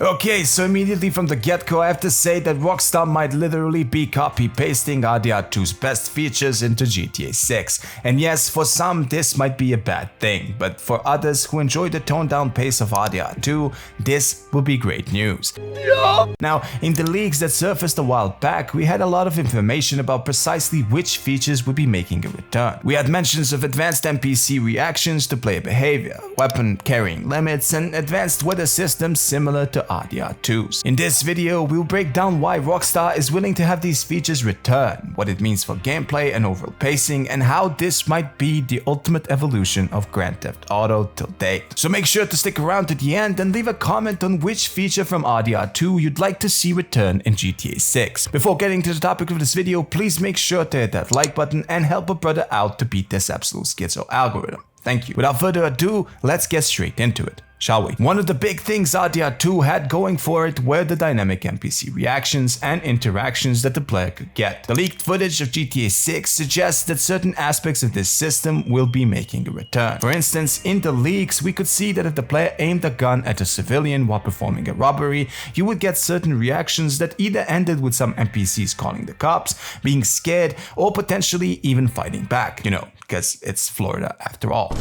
Okay, so immediately from the get-go I have to say that Rockstar might literally be copy-pasting RDR2's best features into GTA 6. And yes, for some this might be a bad thing, but for others who enjoy the toned-down pace of RDR2, this will be great news. Yeah. Now, in the leaks that surfaced a while back, we had a lot of information about precisely which features would be making a return. We had mentions of advanced NPC reactions to player behavior, weapon carrying limits, and advanced weather systems similar to RDR2's. In this video, we'll break down why Rockstar is willing to have these features return, what it means for gameplay and overall pacing, and how this might be the ultimate evolution of Grand Theft Auto till date. So make sure to stick around to the end and leave a comment on which feature from RDR2 you'd like to see return in GTA 6. Before getting to the topic of this video, please make sure to hit that like button and help a brother out to beat this absolute schizo algorithm. Thank you. Without further ado, let's get straight into it, shall we? One of the big things RDR2 had going for it were the dynamic NPC reactions and interactions that the player could get. The leaked footage of GTA 6 suggests that certain aspects of this system will be making a return. For instance, in the leaks, we could see that if the player aimed a gun at a civilian while performing a robbery, you would get certain reactions that either ended with some NPCs calling the cops, being scared, or potentially even fighting back, because it's Florida after all.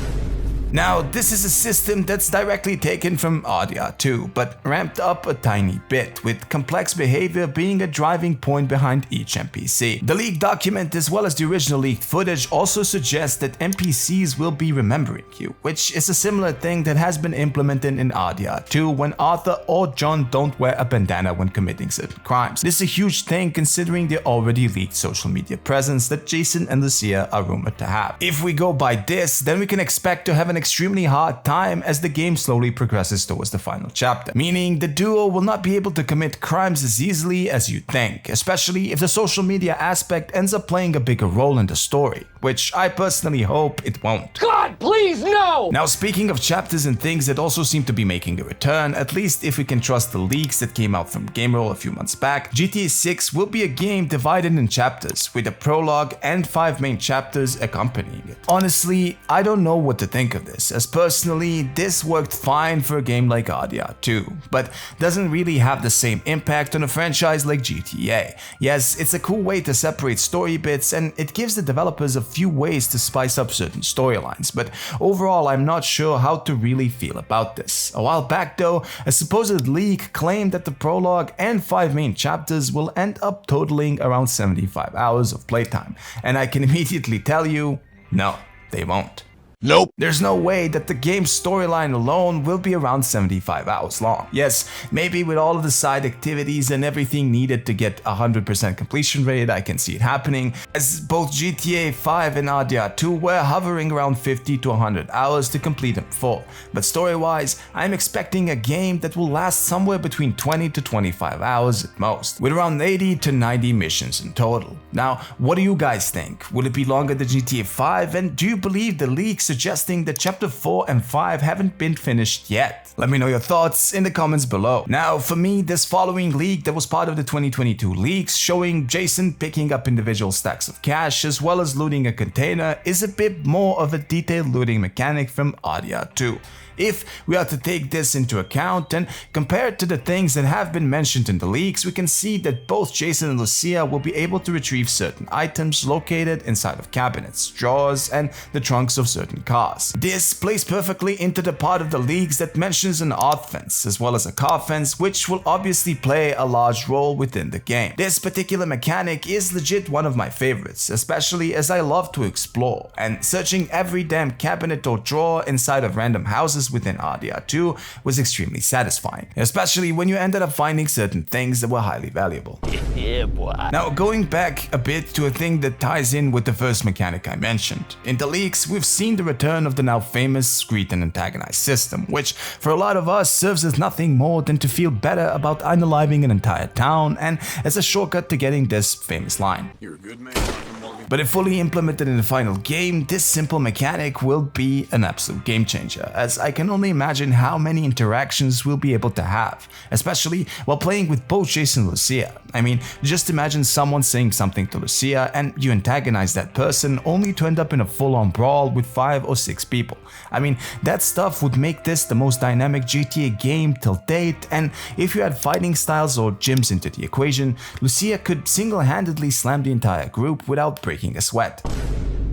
Now, this is a system that's directly taken from RDR2, but ramped up a tiny bit, with complex behavior being a driving point behind each NPC. The leaked document, as well as the original leaked footage, also suggests that NPCs will be remembering you, which is a similar thing that has been implemented in RDR2 when Arthur or John don't wear a bandana when committing certain crimes. This is a huge thing considering the already leaked social media presence that Jason and Lucia are rumored to have. If we go by this, then we can expect to have an extremely hard time as the game slowly progresses towards the final chapter, meaning the duo will not be able to commit crimes as easily as you think, especially if the social media aspect ends up playing a bigger role in the story, which I personally hope it won't. God, please, no! Now, speaking of chapters and things that also seem to be making a return, at least if we can trust the leaks that came out from GameRoll a few months back, GTA 6 will be a game divided in chapters, with a prologue and 5 main chapters accompanying it. Honestly, I don't know what to think of this, as personally, this worked fine for a game like RDR2, but doesn't really have the same impact on a franchise like GTA. Yes, it's a cool way to separate story bits, and it gives the developers a few ways to spice up certain storylines, but overall I'm not sure how to really feel about this. A while back though, a supposed leak claimed that the prologue and 5 main chapters will end up totaling around 75 hours of playtime, and I can immediately tell you, no, they won't. Nope. There's no way that the game's storyline alone will be around 75 hours long. Yes, maybe with all of the side activities and everything needed to get 100% completion rate, I can see it happening, as both GTA 5 and RDR2 were hovering around 50 to 100 hours to complete in full. But story-wise, I'm expecting a game that will last somewhere between 20 to 25 hours at most, with around 80 to 90 missions in total. Now, what do you guys think? Will it be longer than GTA 5, and do you believe the leaks suggesting that Chapter 4 and 5 haven't been finished yet? Let me know your thoughts in the comments below. Now, for me, this following leak that was part of the 2022 leaks showing Jason picking up individual stacks of cash as well as looting a container is a bit more of a detailed looting mechanic from RDR2. If we are to take this into account and compare it to the things that have been mentioned in the leaks, we can see that both Jason and Lucia will be able to retrieve certain items located inside of cabinets, drawers, and the trunks of certain cars. This plays perfectly into the part of the leaks that mentions an art fence as well as a car fence, which will obviously play a large role within the game. This particular mechanic is legit one of my favorites, especially as I love to explore, and searching every damn cabinet or drawer inside of random houses within RDR2 was extremely satisfying, especially when you ended up finding certain things that were highly valuable. Yeah, boy. Now, going back a bit to a thing that ties in with the first mechanic I mentioned. In the leaks, we've seen the return of the now famous greet and antagonize system, which for a lot of us serves as nothing more than to feel better about unaliving an entire town and as a shortcut to getting this famous line. You're a good man, Dr. Morgan. But if fully implemented in the final game, this simple mechanic will be an absolute game changer, as I can only imagine how many interactions we'll be able to have, especially while playing with both Jason and Lucia. I mean, just imagine someone saying something to Lucia and you antagonize that person only to end up in a full-on brawl with 5 or 6 people. I mean, that stuff would make this the most dynamic GTA game till date, and if you add fighting styles or gyms into the equation, Lucia could single-handedly slam the entire group without breaking a sweat.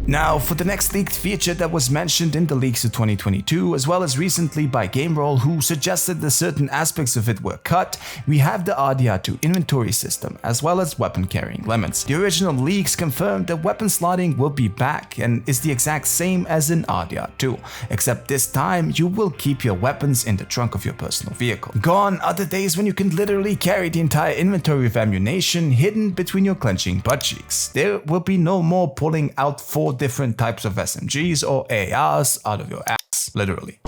Now, for the next leaked feature that was mentioned in the leaks of 2022, as well as recently by GameRoll, who suggested that certain aspects of it were cut, we have the RDR2 inventory system, as well as weapon carrying limits. The original leaks confirmed that weapon slotting will be back and is the exact same as in RDR2, except this time you will keep your weapons in the trunk of your personal vehicle. Gone are the days when you can literally carry the entire inventory of ammunition hidden between your clenching butt cheeks. There will be no more pulling out 4 different types of SMGs or ARs out of your ass, literally.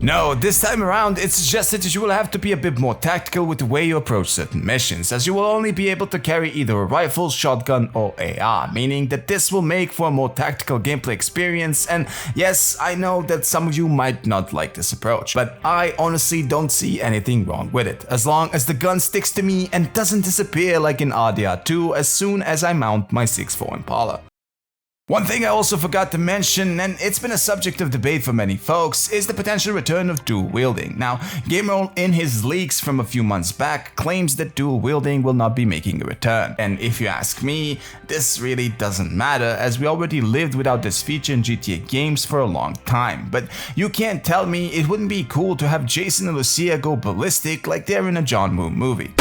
No, this time around it's suggested that you will have to be a bit more tactical with the way you approach certain missions, as you will only be able to carry either a rifle, shotgun or AR, meaning that this will make for a more tactical gameplay experience. And yes, I know that some of you might not like this approach, but I honestly don't see anything wrong with it, as long as the gun sticks to me and doesn't disappear like in RDR2 as soon as I mount my 6.4 Impala. One thing I also forgot to mention, and it's been a subject of debate for many folks, is the potential return of dual wielding. Now, GameRoll in his leaks from a few months back claims that dual wielding will not be making a return. And if you ask me, this really doesn't matter, as we already lived without this feature in GTA games for a long time. But you can't tell me it wouldn't be cool to have Jason and Lucia go ballistic like they're in a John Woo movie.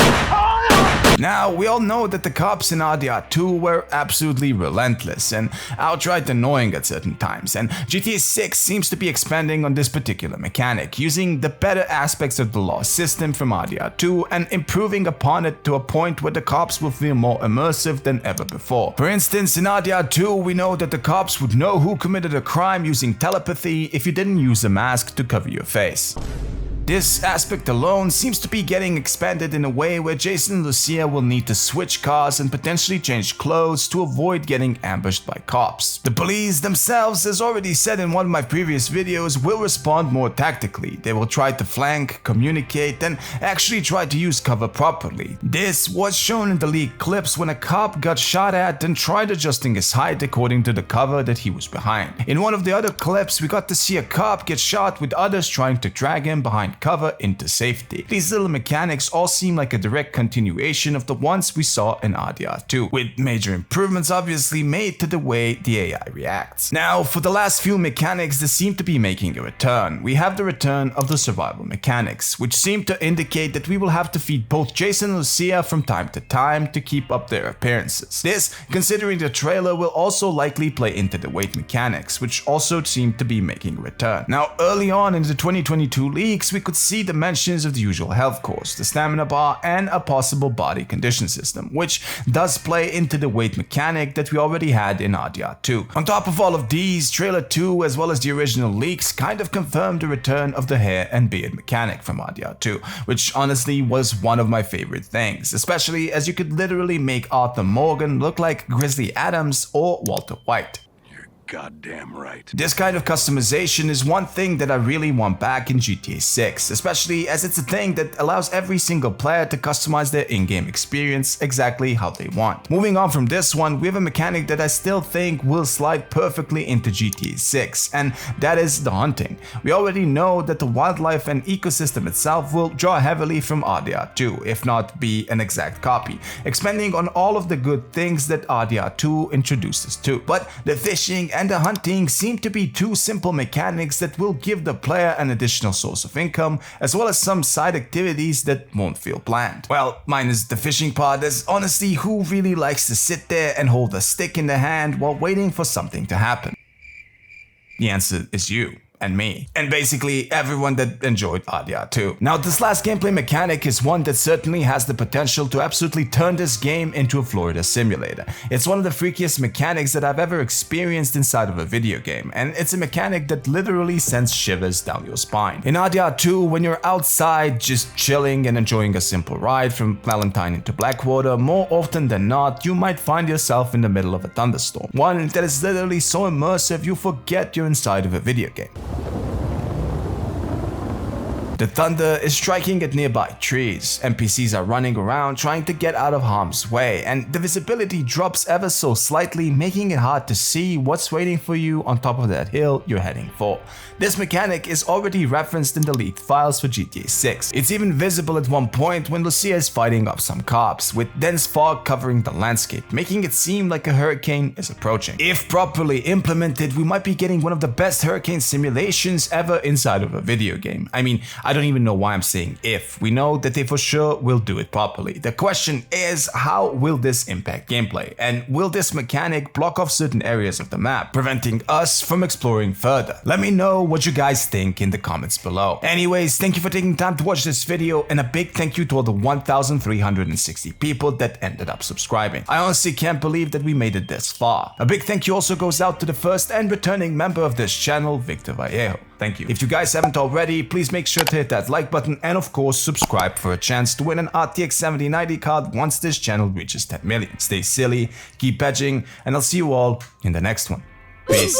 Now, we all know that the cops in RDR2 were absolutely relentless and outright annoying at certain times, and GTA 6 seems to be expanding on this particular mechanic, using the better aspects of the law system from RDR2 and improving upon it to a point where the cops will feel more immersive than ever before. For instance, in RDR2, we know that the cops would know who committed a crime using telepathy if you didn't use a mask to cover your face. This aspect alone seems to be getting expanded in a way where Jason and Lucia will need to switch cars and potentially change clothes to avoid getting ambushed by cops. The police themselves, as already said in one of my previous videos, will respond more tactically. They will try to flank, communicate, and actually try to use cover properly. This was shown in the leaked clips when a cop got shot at and tried adjusting his height according to the cover that he was behind. In one of the other clips, we got to see a cop get shot with others trying to drag him behind cover into safety. These little mechanics all seem like a direct continuation of the ones we saw in RDR2, with major improvements obviously made to the way the AI reacts. Now, for the last few mechanics that seem to be making a return, we have the return of the survival mechanics, which seem to indicate that we will have to feed both Jason and Lucia from time to time to keep up their appearances. This, considering the trailer, will also likely play into the weight mechanics, which also seem to be making a return. Now, early on in the 2022 leaks, we could see the mentions of the usual health course, the stamina bar, and a possible body condition system, which does play into the weight mechanic that we already had in RDR2. On top of all of these, Trailer 2 as well as the original leaks kind of confirmed the return of the hair and beard mechanic from RDR2, which honestly was one of my favorite things, especially as you could literally make Arthur Morgan look like Grizzly Adams or Walter White. Goddamn right. This kind of customization is one thing that I really want back in GTA 6, especially as it's a thing that allows every single player to customize their in-game experience exactly how they want. Moving on from this one, we have a mechanic that I still think will slide perfectly into GTA 6, and that is the hunting. We already know that the wildlife and ecosystem itself will draw heavily from RDR2, if not be an exact copy, expanding on all of the good things that RDR2 introduced us to. But the fishing and the hunting seem to be two simple mechanics that will give the player an additional source of income, as well as some side activities that won't feel bland. Well, minus the fishing part, as honestly, who really likes to sit there and hold a stick in the hand while waiting for something to happen? The answer is you. and me, and basically everyone that enjoyed RDR2. Now, this last gameplay mechanic is one that certainly has the potential to absolutely turn this game into a Florida simulator. It's one of the freakiest mechanics that I've ever experienced inside of a video game, and it's a mechanic that literally sends shivers down your spine. In RDR2, when you're outside just chilling and enjoying a simple ride from Valentine into Blackwater, more often than not, you might find yourself in the middle of a thunderstorm. One that is literally so immersive you forget you're inside of a video game. The thunder is striking at nearby trees, NPCs are running around trying to get out of harm's way, and the visibility drops ever so slightly, making it hard to see what's waiting for you on top of that hill you're heading for. This mechanic is already referenced in the leaked files for GTA 6. It's even visible at one point when Lucia is fighting off some cops, with dense fog covering the landscape, making it seem like a hurricane is approaching. If properly implemented, we might be getting one of the best hurricane simulations ever inside of a video game. I mean, I don't even know why I'm saying if. We know that they for sure will do it properly. The question is, how will this impact gameplay? And will this mechanic block off certain areas of the map, preventing us from exploring further? Let me know what you guys think in the comments below. Anyways, thank you for taking time to watch this video, and a big thank you to all the 1,360 people that ended up subscribing. I honestly can't believe that we made it this far. A big thank you also goes out to the first and returning member of this channel, Victor Vallejo. Thank you. If you guys haven't already, please make sure to hit that like button and of course subscribe for a chance to win an RTX 7090 card once this channel reaches 10 million. Stay silly, keep edging, and I'll see you all in the next one. Peace.